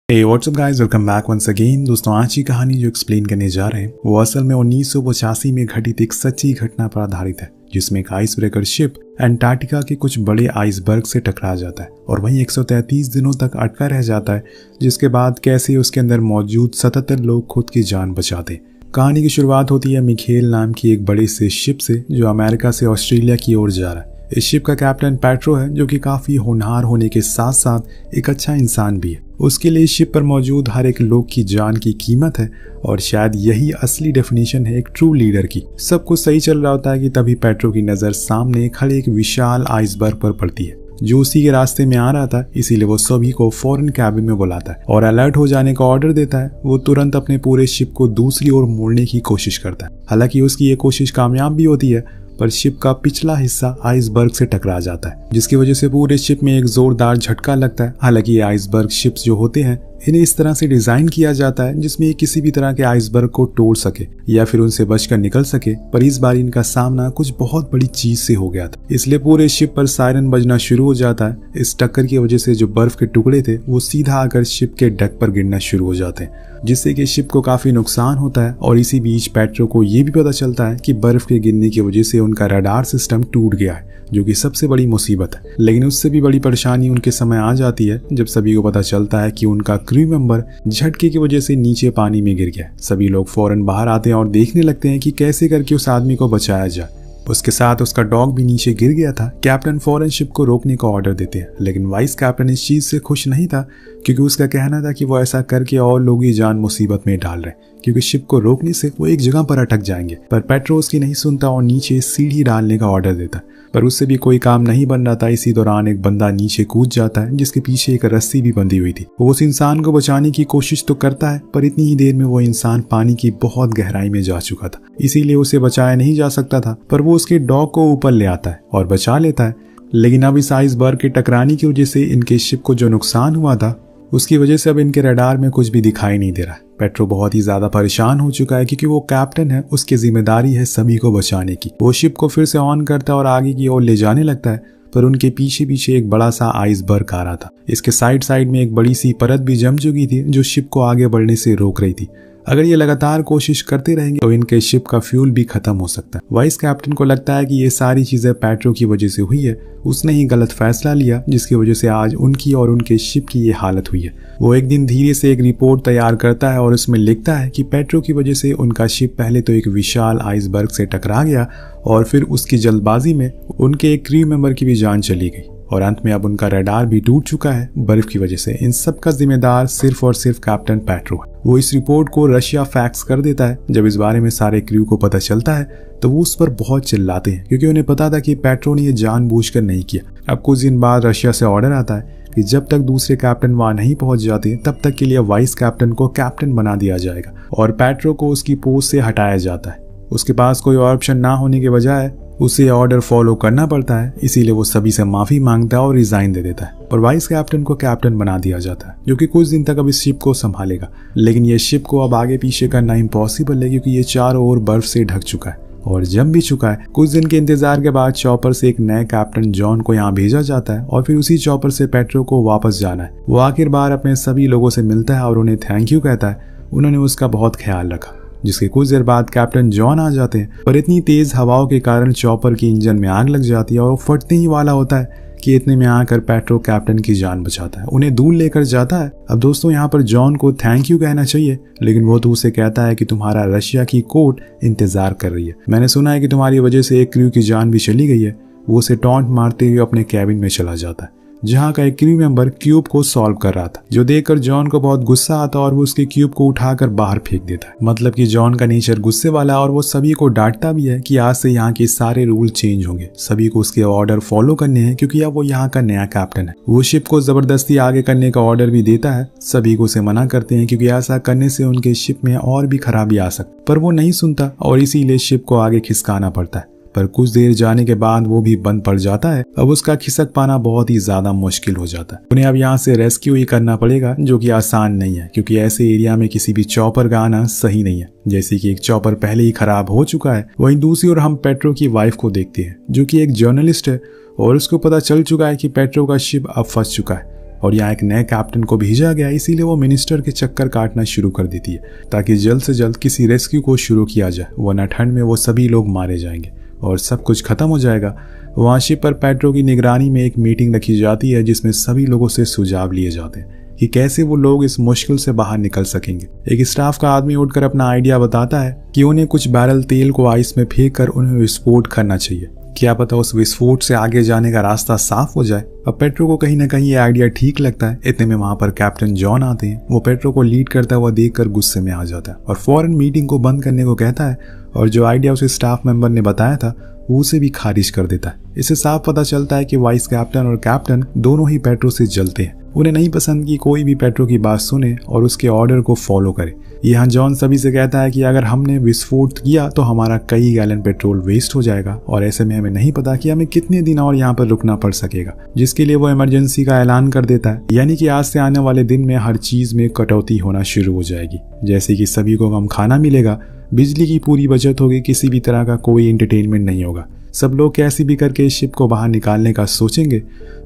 Hey, what's up guys? Welcome back once again। दोस्तों, आज की कहानी जो एक्सप्लेन करने जा रहे हैं वो असल में 1985 में घटित एक सच्ची घटना पर आधारित है, जिसमें एक आइस ब्रेकर शिप अंटार्कटिका के कुछ बड़े आइसबर्ग से टकरा जाता है और वहीं 133 दिनों तक अटका रह जाता है, जिसके बाद कैसे उसके अंदर मौजूद 77 लोग खुद की जान बचाते। कहानी की शुरुआत होती है मिखेल नाम की एक बड़े से शिप से जो अमेरिका से ऑस्ट्रेलिया की ओर जा रहा है। इस शिप का कैप्टन पेट्रो है, जो कि काफी होनहार होने के साथ साथ एक अच्छा इंसान भी है। उसके लिए शिप पर मौजूद हर एक लोग की जान की कीमत है और शायद यही असली डेफिनेशन है एक ट्रू लीडर की। सब कुछ सही चल रहा होता है कि तभी पेट्रो की नजर सामने खड़े एक विशाल आइसबर्ग पर पड़ती है जो उसी के रास्ते में आ रहा था। इसीलिए वो सभी को फौरन कैबिन में बुलाता है और अलर्ट हो जाने का ऑर्डर देता है। वो तुरंत अपने पूरे शिप को दूसरी ओर मोड़ने की कोशिश करता है। हालांकि उसकी ये कोशिश कामयाब भी होती है, पर शिप का पिछला हिस्सा आइसबर्ग से टकरा जाता है, जिसकी वजह से पूरे शिप में एक जोरदार झटका लगता है। हालांकि ये आइसबर्ग शिप्स जो होते हैं, इन्हें इस तरह से डिजाइन किया जाता है जिसमें ये किसी भी तरह के आइसबर्ग को तोड़ सके या फिर उनसे बचकर निकल सके। पर इस बार इनका सामना कुछ बहुत बड़ी चीज से हो गया था, इसलिए पूरे शिप पर सायरन बजना शुरू हो जाता है। इस टक्कर की वजह से जो बर्फ के टुकड़े थे वो सीधा आकर शिप के डेक पर गिरना शुरू हो जाते हैं, जिससे कि शिप को काफी नुकसान होता है। और इसी बीच पेट्रो को ये भी पता चलता है कि बर्फ के गिरने की वजह से उनका रडार सिस्टम टूट गया है, जो कि सबसे बड़ी मुसीबत है। लेकिन उससे भी बड़ी परेशानी उनके समय आ जाती है जब सभी को पता चलता है कि उनका क्रू मेंबर झटके की वजह से नीचे पानी में गिर गया। सभी लोग फौरन बाहर आते हैं और देखने लगते हैं कि कैसे करके उस आदमी को बचाया जाए। उसके साथ उसका डॉग भी नीचे गिर गया था। कैप्टन फौरन शिप को रोकने का ऑर्डर देते हैं, लेकिन वाइस कैप्टन इस चीज से खुश नहीं था, क्योंकि उसका कहना था कि वो ऐसा करके और लोगों की जान मुसीबत में डाल रहे, क्योंकि शिप को रोकने से वो एक जगह पर अटक जाएंगे। पर पेट्रो उसकी नहीं सुनता और नीचे सीढ़ी डालने का ऑर्डर देता, पर उससे भी कोई काम नहीं बन रहा था। इसी दौरान एक बंदा नीचे कूद जाता है, जिसके पीछे एक रस्सी भी बंधी हुई थी। वो उस इंसान को बचाने की कोशिश तो करता है, पर इतनी ही देर में वो इंसान पानी की बहुत गहराई में जा चुका था, इसीलिए उसे बचाया नहीं जा सकता था। पर वो उसके डॉग को ऊपर ले आता है और बचा लेता है। लेकिन अब इस आइसबर्ग के टकराने की वजह से इनके शिप को जो नुकसान हुआ था, उसकी वजह से अब इनके रडार में कुछ भी दिखाई नहीं दे रहा। पेट्रो बहुत ही ज्यादा परेशान हो चुका है, क्योंकि वो कैप्टन है, उसकी जिम्मेदारी है सभी को बचाने की। वो शिप को फिर से ऑन करता है और आगे की ओर ले जाने लगता है, पर उनके पीछे पीछे एक बड़ा सा आइसबर्ग आ रहा था। इसके साइड साइड में एक बड़ी सी परत भी जम चुकी थी जो शिप को आगे बढ़ने से रोक रही थी। अगर ये लगातार कोशिश करते रहेंगे तो इनके शिप का फ्यूल भी खत्म हो सकता है। वाइस कैप्टन को लगता है कि ये सारी चीजें पेट्रो की वजह से हुई है। उसने ही गलत फैसला लिया, जिसकी वजह से आज उनकी और उनके शिप की ये हालत हुई है। वो एक दिन धीरे से एक रिपोर्ट तैयार करता है और उसमें लिखता है कि पेट्रो की वजह से उनका शिप पहले तो एक विशाल आइसबर्ग से टकरा गया और फिर उसकी जल्दबाजी में उनके एक क्रू मेंबर की भी जान चली गई और अंत में अब उनका रडार भी टूट चुका है बर्फ की वजह से। इन सब का जिम्मेदार सिर्फ और सिर्फ कैप्टन पेट्रो है। वो इस रिपोर्ट को रशिया फैक्स कर देता है। जब इस बारे में सारे क्रू को पता चलता है तो वो उस पर बहुत चिल्लाते हैं, क्योंकि उन्हें पता था कि पेट्रो ने ये जानबूझकर नहीं किया। अब कुछ दिन बाद रशिया से ऑर्डर आता है कि जब तक दूसरे कैप्टन वहां नहीं पहुंच जाते तब तक के लिए वाइस कैप्टन को कैप्टन बना दिया जाएगा और पेट्रो को उसकी पोस्ट से हटाया जाता है। उसके पास कोई ऑप्शन ना होने के बजाय उसे ऑर्डर फॉलो करना पड़ता है, इसीलिए वो सभी से माफी मांगता है और रिजाइन दे देता है और वाइस कैप्टन को कैप्टन बना दिया जाता है, जो कि कुछ दिन तक अब इस शिप को संभालेगा। लेकिन ये शिप को अब आगे पीछे करना इम्पॉसिबल है, क्योंकि ये चारों ओर बर्फ से ढक चुका है और जम भी चुका है। कुछ दिन के इंतजार के बाद चॉपर से एक नए कैप्टन जॉन को यहाँ भेजा जाता है और फिर उसी चॉपर से पेट्रो को वापस जाना है। वो आखिर बार अपने सभी लोगों से मिलता है और उन्हें थैंक यू कहता है। उन्होंने उसका बहुत ख्याल रखा। जिसके कुछ देर बाद कैप्टन जॉन आ जाते हैं, पर इतनी तेज हवाओं के कारण चॉपर की इंजन में आग लग जाती है और वो फटने ही वाला होता है कि इतने में आकर पेट्रो कैप्टन की जान बचाता है, उन्हें दूर लेकर जाता है। अब दोस्तों, यहाँ पर जॉन को थैंक यू कहना चाहिए, लेकिन वो तो उसे कहता है कि तुम्हारा रशिया की कोर्ट इंतजार कर रही है। मैंने सुना है कि तुम्हारी वजह से एक क्रू की जान भी चली गई है। वो उसे टॉन्ट मारते हुए अपने कैबिन में चला जाता है, जहाँ का एक क्रू मेंबर क्यूब को सॉल्व कर रहा था, जो देखकर जॉन को बहुत गुस्सा आता है और वो उसके क्यूब को उठाकर बाहर फेंक देता है। मतलब कि जॉन का नेचर गुस्से वाला है और वो सभी को डांटता भी है कि आज से यहाँ के सारे रूल चेंज होंगे, सभी को उसके ऑर्डर फॉलो करने हैं, क्योंकि अब वो यहाँ का नया कैप्टन है। वो शिप को जबरदस्ती आगे करने का ऑर्डर भी देता है। सभी को उसे मना करते हैं, क्योंकि ऐसा करने से उनके शिप में और भी खराबी आ सकती, पर वो नहीं सुनता और इसीलिए शिप को आगे खिसकाना पड़ता है। पर कुछ देर जाने के बाद वो भी बंद पड़ जाता है। अब उसका खिसक पाना बहुत ही ज्यादा मुश्किल हो जाता है। उन्हें अब यहाँ से रेस्क्यू ही करना पड़ेगा, जो कि आसान नहीं है, क्योंकि ऐसे एरिया में किसी भी चॉपर का आना सही नहीं है। जैसे कि एक चॉपर पहले ही खराब हो चुका है, वहीं दूसरी ओर हम पेट्रो की वाइफ को देखते हैं, जो कि एक जर्नलिस्ट है और उसको पता चल चुका है कि पेट्रो का शिप अब फंस चुका है। और यहाँ एक नए कैप्टन को भेजा गया, इसीलिए वो मिनिस्टर के चक्कर काटना शुरू कर देती है ताकि जल्द से जल्द किसी रेस्क्यू को शुरू किया जाए, वरना ठंड में वो सभी लोग मारे जाएंगे और सब कुछ खत्म हो जाएगा। वहाँ शिप पर पेट्रो की निगरानी में एक मीटिंग रखी जाती है जिसमें सभी लोगों से सुझाव लिए जाते हैं कि कैसे वो लोग इस मुश्किल से बाहर निकल सकेंगे। एक स्टाफ का आदमी उठकर अपना आइडिया बताता है कि उन्हें कुछ बैरल तेल को आइस में फेंक कर उन्हें विस्फोट करना चाहिए, क्या पता उस विस्फोट से आगे जाने का रास्ता साफ हो जाए। अब पेट्रो को कहीं ना कहीं ये आइडिया ठीक लगता है। इतने में वहां पर कैप्टन जॉन आते हैं। वो पेट्रो को लीड करता हुआ देखकर गुस्से में आ जाता है और फौरन मीटिंग को बंद करने को कहता है और जो आइडिया उसे स्टाफ मेंबर ने बताया था वो उसे भी खारिज कर देता है। इससे साफ पता चलता है कि वाइस कैप्टन और कैप्टन दोनों ही पेट्रो से जलते हैं। उन्हें नहीं पसंद कि कोई भी पेट्रो की बात सुने और उसके ऑर्डर को फॉलो करे। यहाँ जॉन सभी से कहता है कि अगर हमने विस्फोट किया तो हमारा कई गैलन पेट्रोल वेस्ट हो जाएगा और ऐसे में हमें नहीं पता कि हमें कितने दिन और यहाँ पर रुकना पड़ सकेगा, जिसके लिए वो इमरजेंसी का ऐलान कर देता है, यानी कि आज से आने वाले दिन में हर चीज में कटौती होना शुरू हो जाएगी, जैसे कि सभी को कम खाना मिलेगा, बिजली की पूरी बचत होगी, किसी भी तरह का कोई एंटरटेनमेंट नहीं होगा, सब लोग कैसे भी करके इस शिप को बाहर निकालने का सोचेंगे।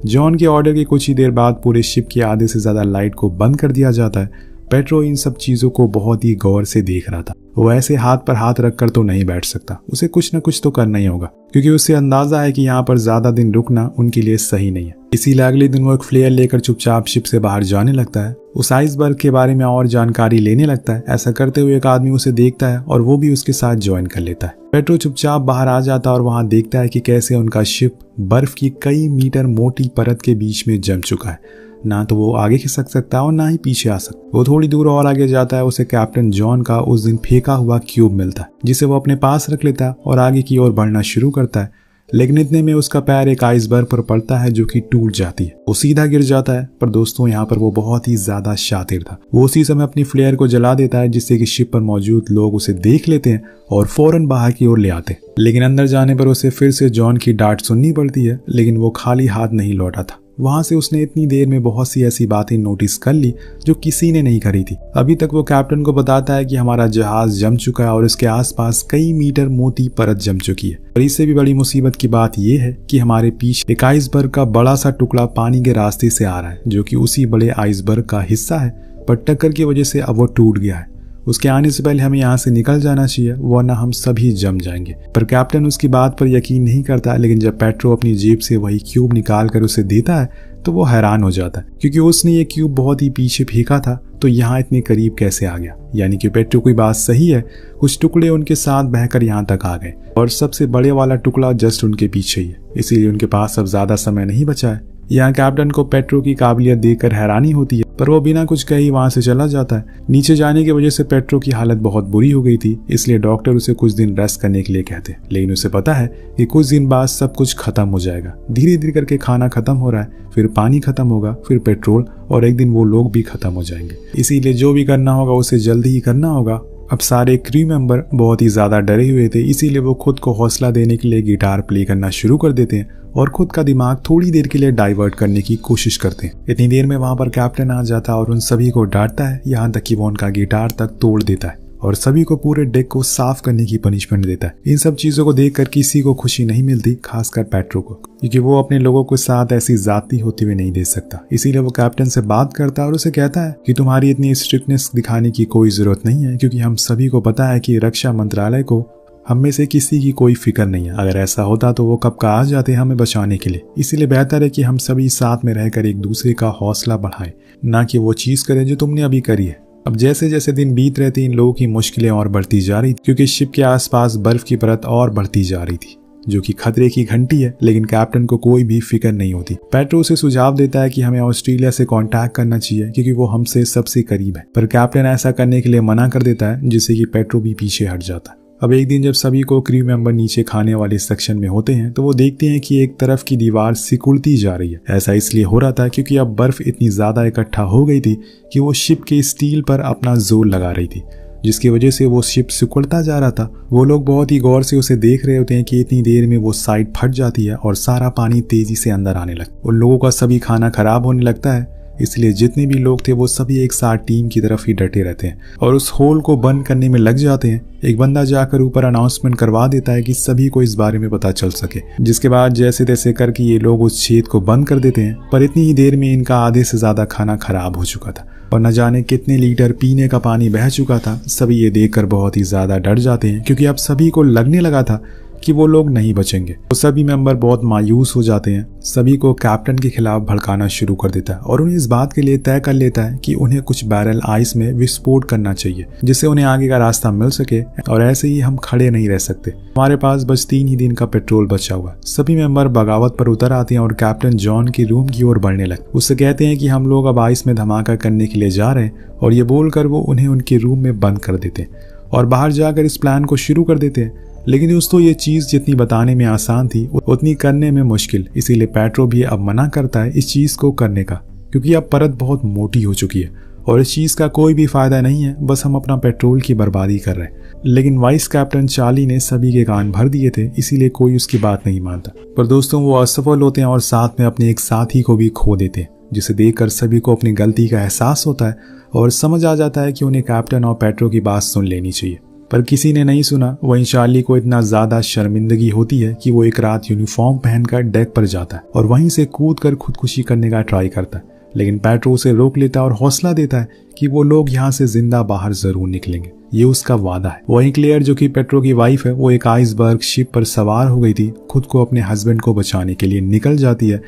जॉन के ऑर्डर के कुछ ही देर बाद पूरे शिप के आधे से ज्यादा लाइट को बंद कर दिया जाता है। पेट्रो इन सब चीजों को बहुत ही गौर से देख रहा था। वो ऐसे हाथ पर हाथ रखकर तो नहीं बैठ सकता, उसे कुछ न कुछ तो करना ही होगा, क्योंकि उसे अंदाजा है कि यहाँ पर ज्यादा दिन रुकना उनके लिए सही नहीं है। इसीलिए अगले दिन वो एक फ्लेयर लेकर चुपचाप शिप से बाहर जाने लगता है। उस आइसबर्ग के बारे में और जानकारी लेने लगता है। ऐसा करते हुए एक आदमी उसे देखता है और वो भी उसके साथ ज्वाइन कर लेता है। पेट्रो चुपचाप बाहर आ जाता है और वहां देखता है कि कैसे उनका शिप बर्फ की कई मीटर मोटी परत के बीच में जम चुका है। ना तो वो आगे खिसक सकता है और ना ही पीछे आ सकता। वो थोड़ी दूर और आगे जाता है, उसे कैप्टन जॉन का उस दिन फेंका हुआ क्यूब मिलता है, जिसे वो अपने पास रख लेता है और आगे की ओर बढ़ना शुरू करता है। लेकिन इतने में उसका पैर एक आइसबर्ग पर पड़ता है जो कि टूट जाती है। वो सीधा गिर जाता है। पर दोस्तों यहाँ पर वो बहुत ही ज्यादा शातिर था। वो उसी समय अपनी फ्लेयर को जला देता है, जिससे कि शिप पर मौजूद लोग उसे देख लेते हैं और फौरन बाहर की ओर ले आते हैं। लेकिन अंदर जाने पर उसे फिर से जॉन की डांट सुननी पड़ती है, लेकिन वो खाली हाथ नहीं लौटा था। वहां से उसने इतनी देर में बहुत सी ऐसी बातें नोटिस कर ली जो किसी ने नहीं करी थी। अभी तक वो कैप्टन को बताता है कि हमारा जहाज जम चुका है और इसके आसपास कई मीटर मोटी परत जम चुकी है। और इससे भी बड़ी मुसीबत की बात यह है कि हमारे पीछे एक आइसबर्ग का बड़ा सा टुकड़ा पानी के रास्ते से आ रहा है, जो कि उसी बड़े आइसबर्ग का हिस्सा है, पर टक्कर की वजह से अब वो टूट गया है। उसके आने से पहले हमें यहाँ से निकल जाना चाहिए, वरना हम सभी जम जाएंगे। पर कैप्टन उसकी बात पर यकीन नहीं करता। लेकिन जब पेट्रो अपनी जेब से वही क्यूब निकाल कर उसे देता है तो वो हैरान हो जाता है, क्योंकि उसने ये क्यूब बहुत ही पीछे फेंका था, तो यहाँ इतने करीब कैसे आ गया। यानी कि पेट्रो की बात सही है, कुछ टुकड़े उनके साथ बहकर यहाँ तक आ गए और सबसे बड़े वाला टुकड़ा जस्ट उनके पीछे ही है, इसीलिए उनके पास अब ज्यादा समय नहीं बचा है। यहाँ कैप्टन को पेट्रो की काबिलियत देखकर हैरानी होती है, पर वो बिना कुछ कहे वहां से चला जाता है। नीचे जाने की वजह से पेट्रो की हालत बहुत बुरी हो गई थी, इसलिए डॉक्टर उसे कुछ दिन रेस्ट करने के लिए कहते हैं। लेकिन उसे पता है कि कुछ दिन बाद सब कुछ खत्म हो जाएगा। धीरे धीरे करके खाना खत्म हो रहा है, फिर पानी खत्म होगा, फिर पेट्रोल, और एक दिन वो लोग भी खत्म हो जाएंगे। इसीलिए जो भी करना होगा उसे जल्दी ही करना होगा। अब सारे क्रू मेंबर बहुत ही ज्यादा डरे हुए थे, इसीलिए वो खुद को हौसला देने के लिए गिटार प्ले करना शुरू कर देते हैं और खुद का दिमाग थोड़ी देर के लिए डाइवर्ट करने की कोशिश करते हैं। इतनी देर में वहां पर कैप्टन आ जाता है और उन सभी को डांटता है, यहाँ तक कि वो उनका गिटार तक तोड़ देता है और सभी को पूरे डेक को साफ करने की पनिशमेंट देता है। इन सब चीजों को देखकर किसी को खुशी नहीं मिलती, खासकर पेट्रो को, क्योंकि वो अपने लोगों के साथ ऐसी जाती होती हुई नहीं दे सकता। इसीलिए वो कैप्टन से बात करता है और उसे कहता है कि तुम्हारी इतनी स्ट्रिक्टनेस दिखाने की कोई जरूरत नहीं है, क्योंकि हम सभी को पता है कि रक्षा मंत्रालय को हम में से किसी की कोई फिक्र नहीं है। अगर ऐसा होता तो वो कब का आ जाते हमें बचाने के लिए। इसीलिए बेहतर है कि हम सभी साथ में रहकर एक दूसरे का हौसला बढ़ाएं, ना कि वो चीज करें जो तुमने अभी करी है। अब जैसे जैसे दिन बीत रहे थे, इन लोगों की मुश्किलें और बढ़ती जा रही थी, क्योंकि शिप के आसपास बर्फ की परत और बढ़ती जा रही थी, जो कि खतरे की घंटी है। लेकिन कैप्टन को कोई भी फिक्र नहीं होती। पेट्रो उसे सुझाव देता है कि हमें ऑस्ट्रेलिया से कांटेक्ट करना चाहिए, क्योंकि वो हमसे सबसे करीब है। पर कैप्टन ऐसा करने के लिए मना कर देता है, जिससे कि पेट्रो भी पीछे हट जाता है। अब एक दिन जब सभी को क्रू मेंबर नीचे खाने वाले सेक्शन में होते हैं, तो वो देखते हैं कि एक तरफ की दीवार सिकुड़ती जा रही है। ऐसा इसलिए हो रहा था क्योंकि अब बर्फ इतनी ज्यादा इकट्ठा हो गई थी कि वो शिप के स्टील पर अपना जोर लगा रही थी, जिसकी वजह से वो शिप सिकुड़ता जा रहा था। वो लोग बहुत ही गौर से उसे देख रहे होते हैं कि इतनी देर में वो साइड फट जाती है और सारा पानी तेजी से अंदर आने लगता है। उन लोगों का सभी खाना खराब होने लगता है। इसलिए जितने भी लोग थे वो सभी एक साथ टीम की तरफ ही डटे रहते हैं और उस होल को बंद करने में लग जाते हैं। एक बंदा जाकर ऊपर अनाउंसमेंट करवा देता है कि सभी को इस बारे में पता चल सके, जिसके बाद जैसे तैसे करके ये लोग उस छेद को बंद कर देते हैं। पर इतनी ही देर में इनका आधे से ज्यादा खाना खराब हो चुका था और न जाने कितने लीटर पीने का पानी बह चुका था। सभी ये देखकर बहुत ही ज्यादा डर जाते हैं क्योंकि अब सभी को लगने लगा था कि वो लोग नहीं बचेंगे। तो सभी मेंबर बहुत मायूस हो जाते हैं, सभी को कैप्टन के खिलाफ भड़काना शुरू कर देता है और उन्हें इस बात के लिए तय कर लेता है कि उन्हें कुछ बैरल आइस में विस्फोट करना चाहिए जिससे उन्हें आगे का रास्ता मिल सके और ऐसे ही हम खड़े नहीं रह सकते। हमारे पास बस 3 ही दिन का पेट्रोल बचा हुआ। सभी मेंबर बगावत पर उतर आते हैं और कैप्टन जॉन के रूम की ओर बढ़ने लगते। उससे कहते हैं कि हम लोग अब आइस में धमाका करने के लिए जा रहे हैं और ये बोलकर वो उन्हें उनके रूम में बंद कर देते हैं और बाहर जाकर इस प्लान को शुरू कर देते हैं। लेकिन दोस्तों ये चीज जितनी बताने में आसान थी उतनी करने में मुश्किल, इसीलिए पेट्रो भी अब मना करता है इस चीज को करने का क्योंकि अब परत बहुत मोटी हो चुकी है और इस चीज का कोई भी फायदा नहीं है, बस हम अपना पेट्रोल की बर्बादी कर रहे हैं। लेकिन वाइस कैप्टन चार्ली ने सभी के कान भर दिए थे, इसीलिए कोई उसकी बात नहीं मानता। पर दोस्तों वो असफल होते हैं और साथ में अपने एक साथी को भी खो देते हैं, जिसे देखकर सभी को अपनी गलती का एहसास होता है और समझ आ जाता है कि उन्हें कैप्टन और पेट्रो की बात सुन लेनी चाहिए। पर किसी ने नहीं सुना। वहीं चार्ली को इतना ज्यादा शर्मिंदगी होती है कि वो एक रात यूनिफॉर्म पहनकर डेक पर जाता है और वहीं से कूदकर खुदकुशी करने का ट्राई करता है, लेकिन पेट्रो उसे रोक लेता है और हौसला देता है कि वो लोग यहाँ से जिंदा बाहर जरूर निकलेंगे, ये उसका वादा है। वहीं क्लेयर जो कि पेट्रो की वाइफ है, वो एक आइसबर्ग शिप पर सवार हो गई थी, खुद को अपने हस्बैंड को बचाने के लिए निकल जाती है।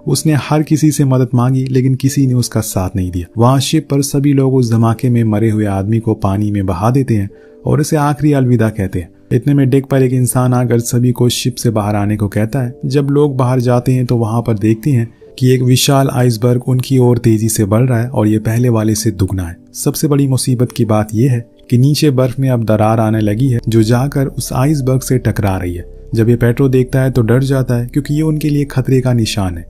उसने हर किसी से मदद मांगी लेकिन किसी ने उसका साथ नहीं दिया। वहां शिप पर सभी लोग उस धमाके में मरे हुए आदमी को पानी में बहा देते हैं और उसे आखिरी अलविदा कहते हैं। इतने में डेक पर एक इंसान आकर सभी को शिप से बाहर आने को कहता है। जब लोग बाहर जाते हैं तो वहां पर देखते हैं कि एक विशाल आइसबर्ग उनकी ओर तेजी से बढ़ रहा है और ये पहले वाले से दुगना है। सबसे बड़ी मुसीबत की बात यह है कि नीचे बर्फ में अब दरार आने लगी है जो जाकर उस आइसबर्ग से टकरा रही है। जब ये पेट्रो देखता है तो डर जाता है क्योंकि ये उनके लिए खतरे का निशान है,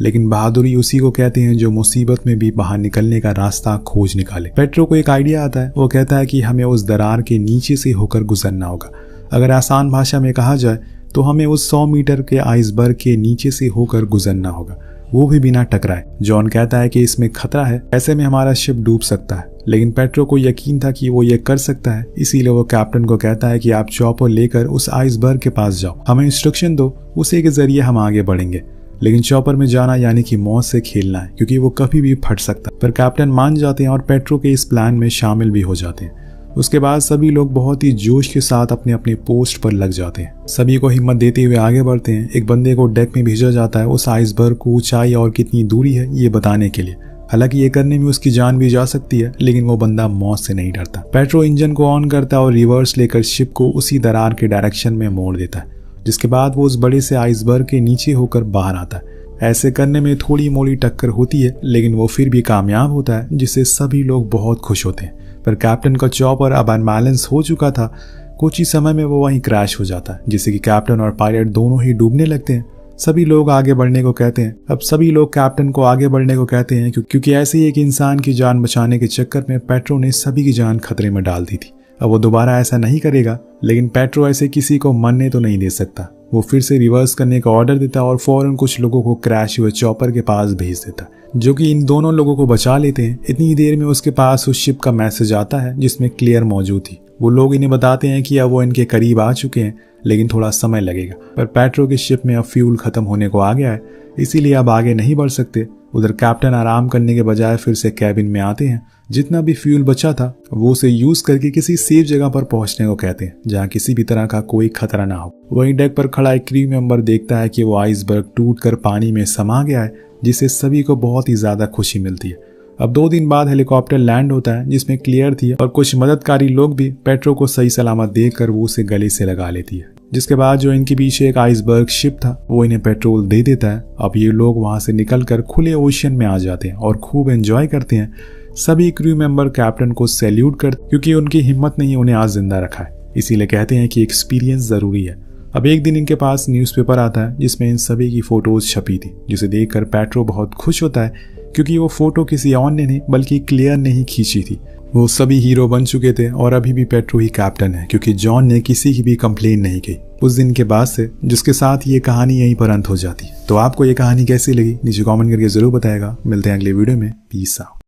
लेकिन बहादुरी उसी को कहते हैं जो मुसीबत में भी बाहर निकलने का रास्ता खोज निकाले। पेट्रो को एक आइडिया आता है। वो कहता है कि हमें उस दरार के नीचे से होकर गुजरना होगा। अगर आसान भाषा में कहा जाए तो हमें उस 100 मीटर के आइसबर्ग के नीचे से होकर गुजरना होगा, वो भी बिना टकराए। जॉन कहता है कि इसमें खतरा है, ऐसे में हमारा शिप डूब सकता है, लेकिन पेट्रो को यकीन था कि वो ये कर सकता है, इसीलिए वो कैप्टन को कहता है कि आप चॉपर लेकर उस आइसबर्ग के पास जाओ, हमें इंस्ट्रक्शन दो, उसी के जरिए हम आगे बढ़ेंगे। लेकिन चॉपर में जाना यानी कि मौत से खेलना है क्योंकि वो कभी भी फट सकता है। पर कैप्टन मान जाते हैं और पेट्रो के इस प्लान में शामिल भी हो जाते हैं। उसके बाद सभी लोग बहुत ही जोश के साथ अपने अपने पोस्ट पर लग जाते हैं। सभी को हिम्मत देते हुए आगे बढ़ते हैं। एक बंदे को डेक में भेजा जाता है उस आइसबर्ग को ऊंचाई और कितनी दूरी है ये बताने के लिए। हालांकि ये करने में उसकी जान भी जा सकती है, लेकिन वो बंदा मौत से नहीं डरता। पेट्रो इंजन को ऑन करता है और रिवर्स लेकर शिप को उसी दरार के डायरेक्शन में मोड़ देता है, जिसके बाद वो उस बड़े से आइसबर्ग के नीचे होकर बाहर आता है। ऐसे करने में थोड़ी मोड़ी टक्कर होती है, लेकिन वो फिर भी कामयाब होता है, जिससे सभी लोग बहुत खुश होते हैं। पर कैप्टन का चॉपर अब अनबैलेंस हो चुका था। कुछ ही समय में वो वहीं क्रैश हो जाता है, जिससे कि कैप्टन और पायलट दोनों ही डूबने लगते हैं। सभी लोग आगे बढ़ने को कहते हैं। अब सभी लोग कैप्टन को आगे बढ़ने को कहते हैं क्योंकि ऐसे ही एक इंसान की जान बचाने के चक्कर में पेट्रो ने सभी की जान खतरे में डाल दी थी। अब वो दोबारा ऐसा नहीं करेगा, लेकिन पेट्रो ऐसे किसी को मरने तो नहीं दे सकता। वो फिर से रिवर्स करने का ऑर्डर देता और फौरन कुछ लोगों को क्रैश हुए चॉपर के पास भेज देता, जो कि इन दोनों लोगों को बचा लेते हैं। इतनी ही देर में उसके पास उस शिप का मैसेज आता है जिसमें क्लियर मौजूद थी। वो लोग इन्हें बताते हैं कि अब वो इनके करीब आ चुके हैं, लेकिन थोड़ा समय लगेगा। पर पेट्रो की शिप में अब फ्यूल खत्म होने को आ गया है, इसीलिए अब आगे नहीं बढ़ सकते। उधर कैप्टन आराम करने के बजाय फिर से कैबिन में आते हैं। जितना भी फ्यूल बचा था वो उसे यूज करके किसी सेफ जगह पर पहुंचने को कहते हैं जहां किसी भी तरह का कोई खतरा ना हो। वहीं डेक पर खड़ा एक क्रू मेंबर देखता है कि वो आइसबर्ग टूटकर पानी में समा गया है, जिससे सभी को बहुत ही ज्यादा खुशी मिलती है। अब 2 दिन बाद हेलीकॉप्टर लैंड होता है जिसमें क्लियर थी और कुछ मददकारी लोग भी। पेट्रो को सही सलामत देखकर वो उसे गले से लगा लेती है, जिसके बाद जो इनके पीछे एक आइसबर्ग शिप था वो इन्हें पेट्रोल दे देता है। अब ये लोग वहां से निकलकर खुले ओशियन में आ जाते हैं और खूब एंजॉय करते हैं। सभी क्रू मेंबर कैप्टन को सैल्यूट करते क्योंकि उनकी हिम्मत नहीं उन्हें आज जिंदा रखा है, इसीलिए कहते हैं कि एक्सपीरियंस जरूरी है। अब एक दिन इनके पास न्यूज़पेपर आता है जिसमें इन सभी की फोटोज छपी थी, जिसे देखकर पेट्रो बहुत खुश होता है क्योंकि वो फोटो किसी और ने नहीं बल्कि क्लियर ने ही खींची थी। वो सभी हीरो बन चुके थे और अभी भी पेट्रो ही कैप्टन है, क्योंकि जॉन ने किसी की भी कंप्लेन नहीं की। उस दिन के बाद से जिसके साथ ये कहानी यहीं पर अंत हो जाती। तो आपको ये कहानी कैसी लगी नीचे कमेंट करके जरूर बताएगा। मिलते हैं अगले वीडियो में। Peace out.